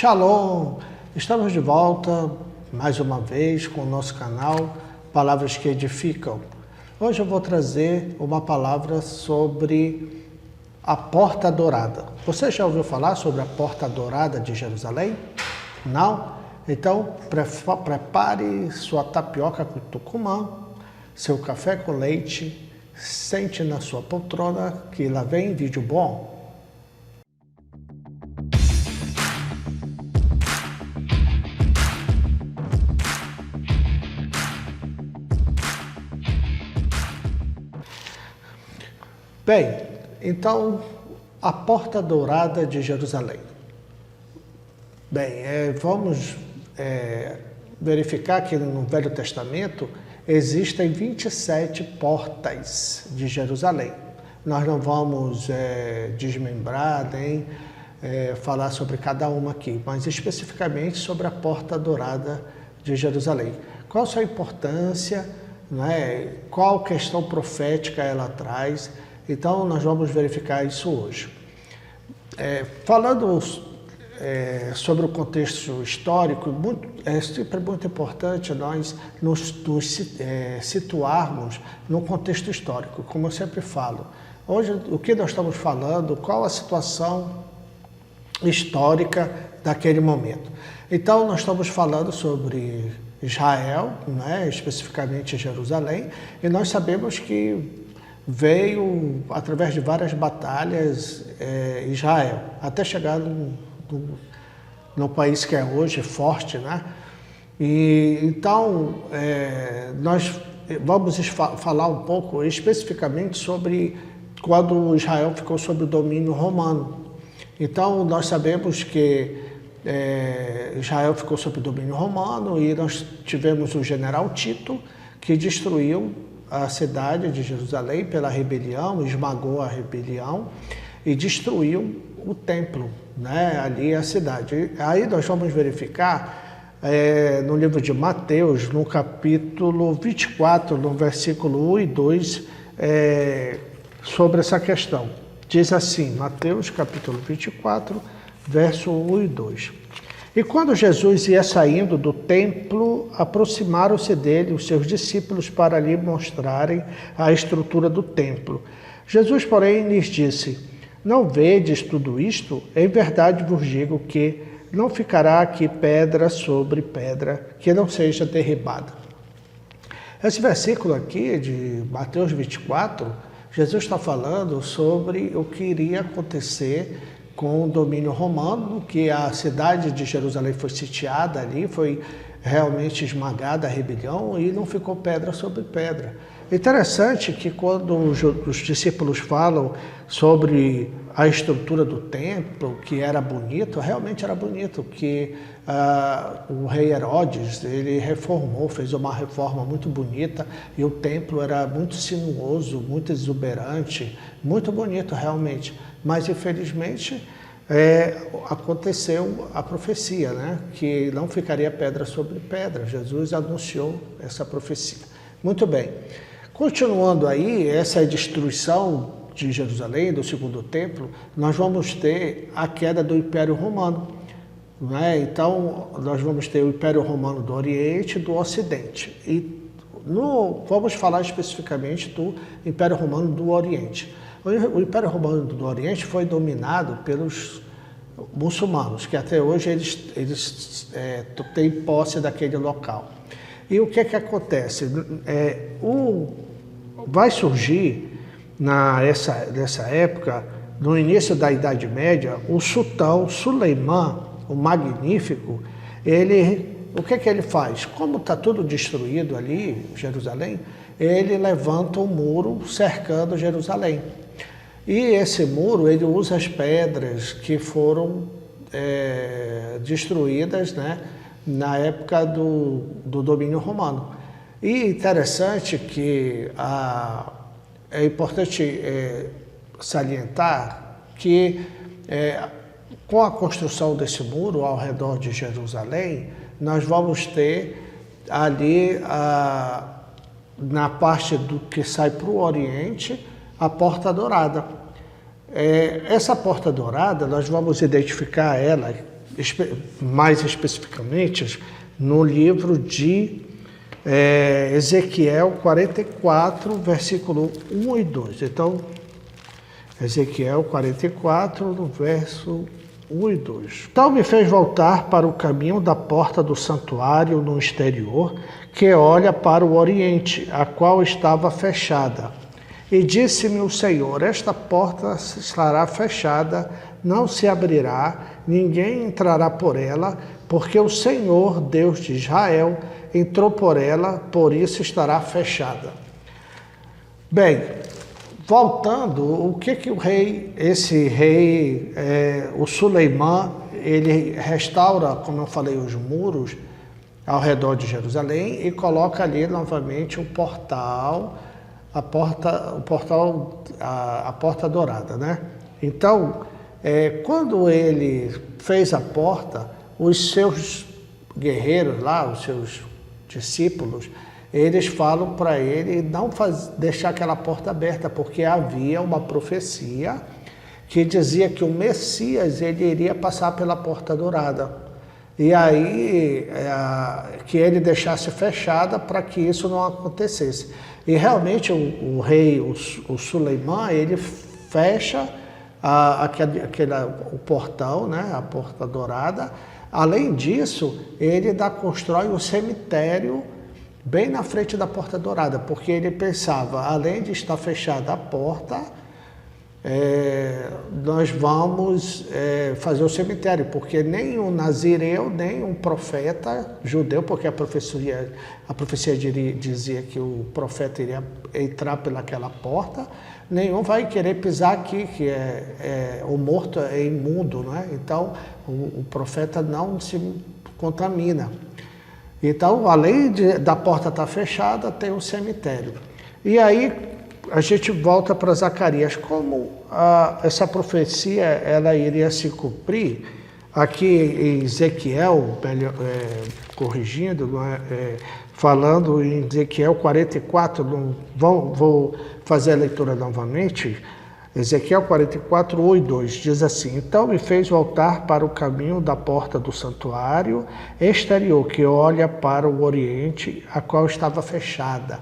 Shalom! Estamos de volta mais uma vez com o nosso canal Palavras que Edificam. Hoje eu vou trazer uma palavra sobre a Porta Dourada. Você já ouviu falar sobre a Porta Dourada de Jerusalém? Não? Então prepare sua tapioca com tucumã, seu café com leite, sente na sua poltrona que lá vem vídeo bom. Bem, então, a Porta Dourada de Jerusalém. Bem, vamos verificar que no Velho Testamento existem 27 portas de Jerusalém. Nós não vamos desmembrar nem falar sobre cada uma aqui, mas especificamente sobre a Porta Dourada de Jerusalém. Qual a sua importância, qual questão profética ela traz? Então, nós vamos verificar isso hoje. Falando sobre o contexto histórico, é sempre muito importante nós nos situarmos no contexto histórico, como eu sempre falo. Hoje, o que nós estamos falando, qual a situação histórica daquele momento. Então, nós estamos falando sobre Israel, especificamente Jerusalém, e nós sabemos que veio, através de várias batalhas, Israel, até chegar no país que é hoje, forte, E então, nós vamos falar um pouco especificamente sobre quando Israel ficou sob o domínio romano. Então, nós sabemos que Israel ficou sob o domínio romano e nós tivemos o general Tito, que destruiu a cidade de Jerusalém pela rebelião, esmagou a rebelião e destruiu o templo, ali a cidade. Aí nós vamos verificar no livro de Mateus, no capítulo 24, no versículo 1 e 2, sobre essa questão. Diz assim, Mateus capítulo 24, verso 1 e 2. E quando Jesus ia saindo do templo, aproximaram-se dele os seus discípulos para lhe mostrarem a estrutura do templo. Jesus, porém, lhes disse: Não vedes tudo isto? Em verdade vos digo que não ficará aqui pedra sobre pedra que não seja derribada. Esse versículo aqui de Mateus 24, Jesus está falando sobre o que iria acontecer com o domínio romano, que a cidade de Jerusalém foi sitiada ali, foi realmente esmagada a rebelião e não ficou pedra sobre pedra. Interessante que quando os discípulos falam sobre a estrutura do templo, que era bonito, realmente era bonito, que o rei Herodes, ele reformou, fez uma reforma muito bonita e o templo era muito sinuoso, muito exuberante, muito bonito realmente. Mas, infelizmente, aconteceu a profecia, que não ficaria pedra sobre pedra. Jesus anunciou essa profecia. Muito bem. Continuando aí, essa destruição de Jerusalém, do segundo templo, nós vamos ter a queda do Império Romano. Então, nós vamos ter o Império Romano do Oriente e do Ocidente. E vamos falar especificamente do Império Romano do Oriente. O Império Romano do Oriente foi dominado pelos muçulmanos, que até hoje eles têm posse daquele local. E o que acontece? Vai surgir, nessa época, no início da Idade Média, o sultão Suleimã, o Magnífico, o que ele faz? Como está tudo destruído ali, Jerusalém, ele levanta um muro cercando Jerusalém. E esse muro, ele usa as pedras que foram destruídas, na época do domínio romano. E interessante que é importante salientar que com a construção desse muro ao redor de Jerusalém, nós vamos ter ali, na parte do que sai para o Oriente, a Porta Dourada. Essa Porta Dourada, nós vamos identificar ela mais especificamente no livro de Ezequiel 44, versículo 1 e 2. Então, Ezequiel 44, no verso 1 e 2. Então me fez voltar para o caminho da porta do santuário no exterior, que olha para o oriente, a qual estava fechada. E disse-me o Senhor: esta porta estará fechada, não se abrirá, ninguém entrará por ela, porque o Senhor, Deus de Israel, entrou por ela, por isso estará fechada. Bem, voltando, o que o rei, o Suleimã, ele restaura, como eu falei, os muros ao redor de Jerusalém e coloca ali novamente um portal, a porta dourada, né? Então, quando ele fez a porta, os seus guerreiros lá, os seus discípulos, eles falam para ele não deixar aquela porta aberta, porque havia uma profecia que dizia que o Messias ele iria passar pela porta dourada. E aí que ele deixasse fechada para que isso não acontecesse. E realmente o rei, o Suleimã, ele fecha o portão, né, a porta dourada. Além disso, ele constrói um cemitério bem na frente da porta dourada, porque ele pensava, além de estar fechada a porta, nós vamos fazer o cemitério, porque nem um nazireu, nem um profeta judeu, porque a profecia dizia que o profeta iria entrar pelaquela porta, nenhum vai querer pisar aqui, que o morto é imundo, né? Então o profeta não se contamina. Então, além da porta estar fechada, tem um cemitério. E aí a gente volta para Zacarias. Como essa profecia ela iria se cumprir, aqui em Ezequiel, corrigindo, falando em Ezequiel 44, vou fazer a leitura novamente. Ezequiel 44, 1 e 2, diz assim: então me fez voltar para o caminho da porta do santuário exterior, que olha para o oriente, a qual estava fechada.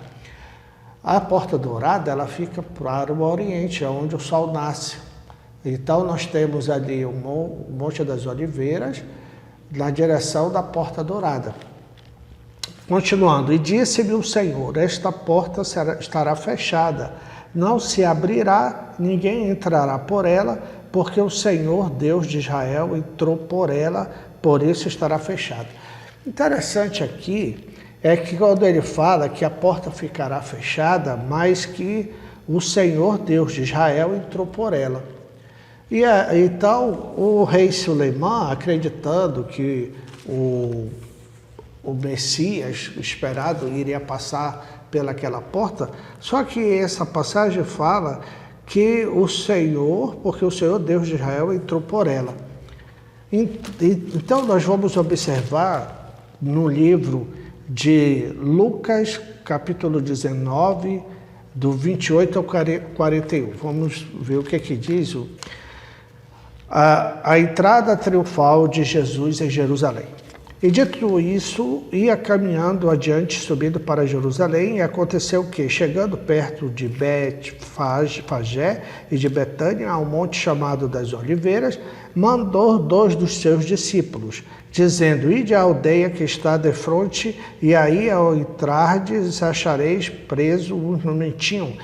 A porta dourada, ela fica para o oriente, onde o sol nasce. Então nós temos ali o Monte das Oliveiras, na direção da porta dourada. Continuando, e disse-me o Senhor: esta porta estará fechada, não se abrirá, ninguém entrará por ela, porque o Senhor, Deus de Israel, entrou por ela, por isso estará fechada. Interessante aqui é que quando ele fala que a porta ficará fechada, mas que o Senhor, Deus de Israel, entrou por ela. E então o rei Suleimã, acreditando que o Messias esperado iria passar pelaquela porta, só que essa passagem fala que o Senhor, porque o Senhor Deus de Israel entrou por ela. Então nós vamos observar no livro de Lucas, capítulo 19, do 28 ao 41. Vamos ver o que diz a entrada triunfal de Jesus em Jerusalém. E dito isso, ia caminhando adiante, subindo para Jerusalém, e aconteceu que, chegando perto de Betfagé e de Betânia, a um monte chamado das Oliveiras, mandou 2 dos seus discípulos, dizendo: ide à aldeia que está defronte, e aí ao entrardes achareis preso um jumentinho,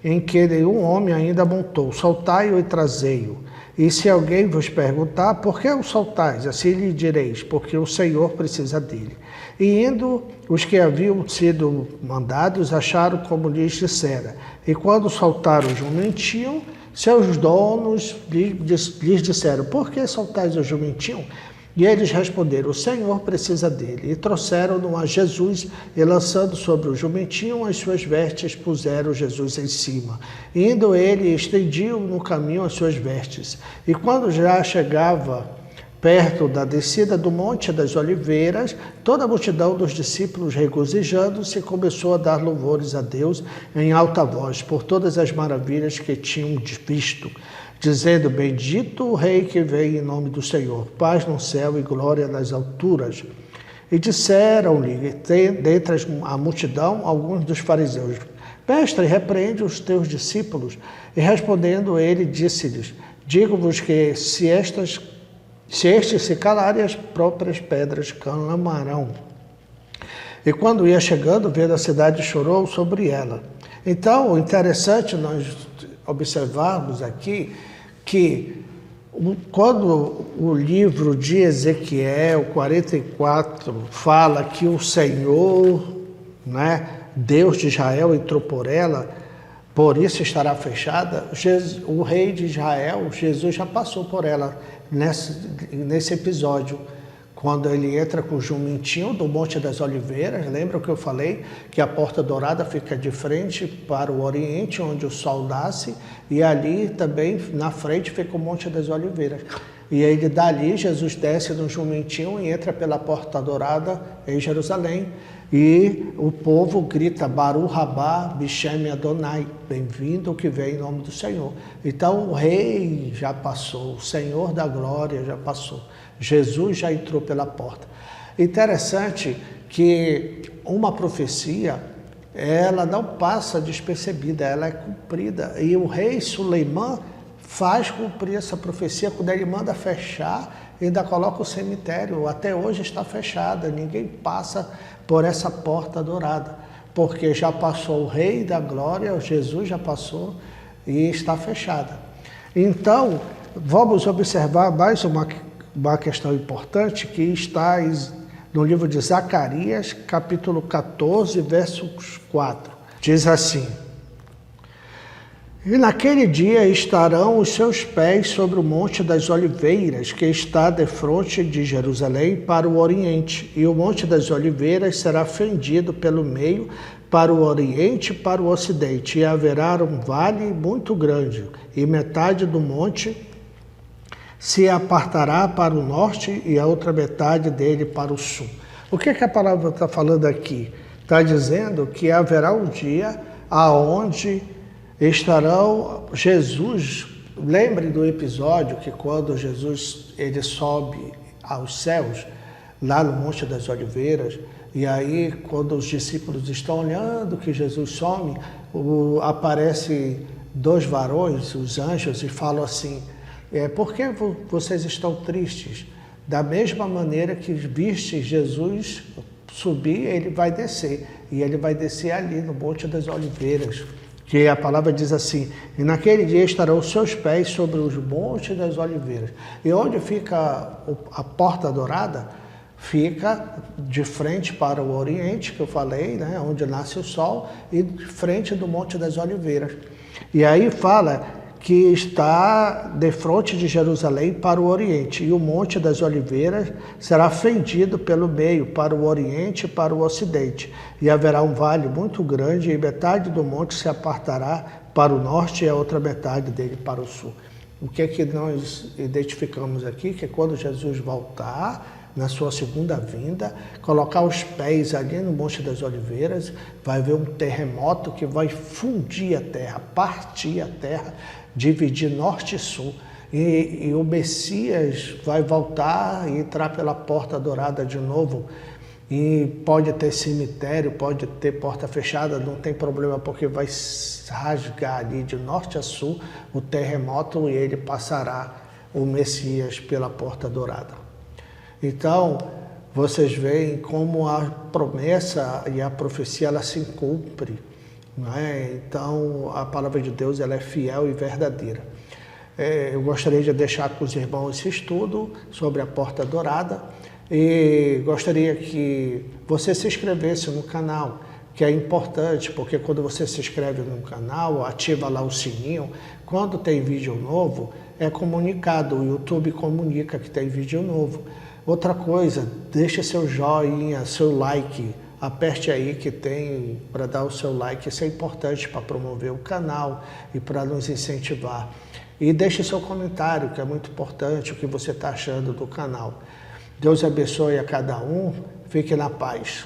em que nenhum homem ainda montou. Soltai-o e trazei-o. E se alguém vos perguntar, por que o soltais? Assim lhe direis, porque o Senhor precisa dele. E indo, os que haviam sido mandados acharam como lhes dissera. E quando soltaram o jumentinho, seus donos lhes disseram: por que soltais o jumentinho? E eles responderam: o Senhor precisa dele. E trouxeram-no a Jesus, e lançando sobre o jumentinho as suas vestes, puseram Jesus em cima. Indo ele, estendiu no caminho as suas vestes. E quando já chegava perto da descida do Monte das Oliveiras, toda a multidão dos discípulos, regozijando-se, começou a dar louvores a Deus em alta voz, por todas as maravilhas que tinham visto. dizendo: bendito o Rei que vem em nome do Senhor, paz no céu e glória nas alturas. E disseram-lhe, dentre a multidão, alguns dos fariseus: Mestre, repreende os teus discípulos. E respondendo ele, disse-lhes: digo-vos que se estes se calarem, as próprias pedras clamarão. E quando ia chegando, vendo a cidade, chorou sobre ela. Então, o interessante nós observarmos aqui que quando o livro de Ezequiel 44 fala que o Senhor, né, Deus de Israel, entrou por ela, por isso estará fechada, o rei de Israel, Jesus, já passou por ela nesse episódio, quando ele entra com o jumentinho do Monte das Oliveiras. Lembra que eu falei que a Porta Dourada fica de frente para o Oriente, onde o sol nasce, e ali também na frente fica o Monte das Oliveiras. E aí dali Jesus desce no jumentinho e entra pela Porta Dourada em Jerusalém. E o povo grita: Baruch Rabá Bishem Adonai, bem-vindo o que vem em nome do Senhor. Então o rei já passou, o Senhor da glória já passou, Jesus já entrou pela porta. Interessante que uma profecia, ela não passa despercebida, ela é cumprida. E o rei Suleimã faz cumprir essa profecia quando ele manda fechar, ainda coloca o cemitério. Até hoje está fechada, ninguém passa por essa porta dourada, porque já passou o Rei da Glória, Jesus já passou e está fechada. Então, vamos observar mais uma questão importante que está no livro de Zacarias, capítulo 14, versos 4. Diz assim: E naquele dia estarão os seus pés sobre o Monte das Oliveiras, que está defronte de Jerusalém para o Oriente, e o Monte das Oliveiras será fendido pelo meio para o Oriente e para o Ocidente, e haverá um vale muito grande, e metade do monte se apartará para o norte e a outra metade dele para o sul. O que a palavra está falando aqui? Está dizendo que haverá um dia aonde estarão Jesus. Lembre do episódio que quando Jesus ele sobe aos céus, lá no Monte das Oliveiras, e aí quando os discípulos estão olhando que Jesus some, aparece dois varões, os anjos, e falam assim: por que vocês estão tristes? Da mesma maneira que viste Jesus subir, ele vai descer, e ele vai descer ali no Monte das Oliveiras. Que a palavra diz assim: e naquele dia estarão os seus pés sobre os montes das oliveiras. E onde fica a Porta Dourada? Fica de frente para o Oriente, que eu falei, né, onde nasce o sol, e de frente do Monte das Oliveiras. E aí fala que está de frente de Jerusalém para o Oriente, e o Monte das Oliveiras será fendido pelo meio para o Oriente e para o Ocidente, e haverá um vale muito grande, e metade do monte se apartará para o norte e a outra metade dele para o sul. O que é que nós identificamos aqui? Que quando Jesus voltar, na sua segunda vinda, colocar os pés ali no Monte das Oliveiras, vai haver um terremoto que vai fundir a terra, partir a terra, dividir norte e sul, e o Messias vai voltar e entrar pela Porta Dourada de novo, e pode ter cemitério, pode ter porta fechada, não tem problema, porque vai rasgar ali de norte a sul o terremoto, e ele passará, o Messias, pela Porta Dourada. Então, vocês veem como a promessa e a profecia ela se cumpre. Então, a palavra de Deus ela é fiel e verdadeira. Eu gostaria de deixar com os irmãos esse estudo sobre a Porta Dourada e gostaria que você se inscrevesse no canal, que é importante, porque quando você se inscreve no canal, ativa lá o sininho, quando tem vídeo novo, é comunicado, o YouTube comunica que tem vídeo novo. Outra coisa, deixe seu joinha, seu like, aperte aí que tem para dar o seu like, isso é importante para promover o canal e para nos incentivar. E deixe seu comentário, que é muito importante, o que você está achando do canal. Deus abençoe a cada um, fique na paz.